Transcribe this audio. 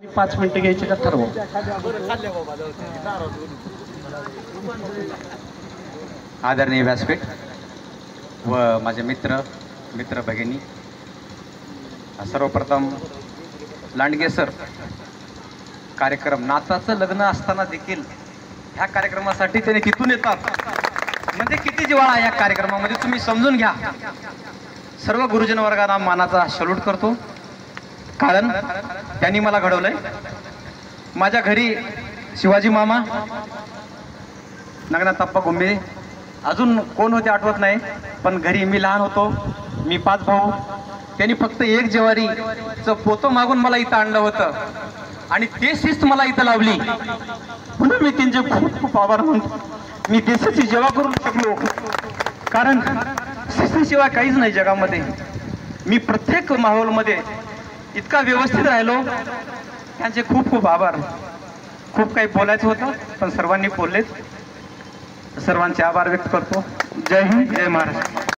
5 मिनिटं घ्यायची का ठरवू? आदरणीय व्यासपीठ व माझे मित्र भगिनी, सर्वप्रथम लांडगे सर, कार्यक्रम नाताचं लग्न असताना देखील ह्या कार्यक्रमासाठी त्याने तिथून येतात म्हणजे किती जिव्हाळा या कार्यक्रमामध्ये तुम्ही समजून घ्या. सर्व गुरुजन वर्गांना मानाचा सल्यूट करतो, कारण त्यांनी मला घडवलंय. माझ्या घरी शिवाजी मामा, नागनाथप्पा गुंबे, अजून कोण होते आठवत नाही, पण घरी मी लहान होतो, मी 5 भाऊ. त्यांनी फक्त एक ज्वारीचं पोतं मागून मला इथं आणलं होतं आणि ते शिस्त मला इथं लावली, म्हणून मी त्यांचे खूप खूप आभार मानतो. मी देशाची सेवा करू शकलो, कारण शिस्तीशिवाय काहीच नाही जगामध्ये. मी प्रत्येक माहोलमध्ये इतका व्यवस्थित राहिलो, त्यांचे खूप खूप आभार. खूप काही बोलायचं होतं पण सर्वांनी बोललेत. सर्वांचे आभार व्यक्त करतो. जय हिंद, जय महाराष्ट्र.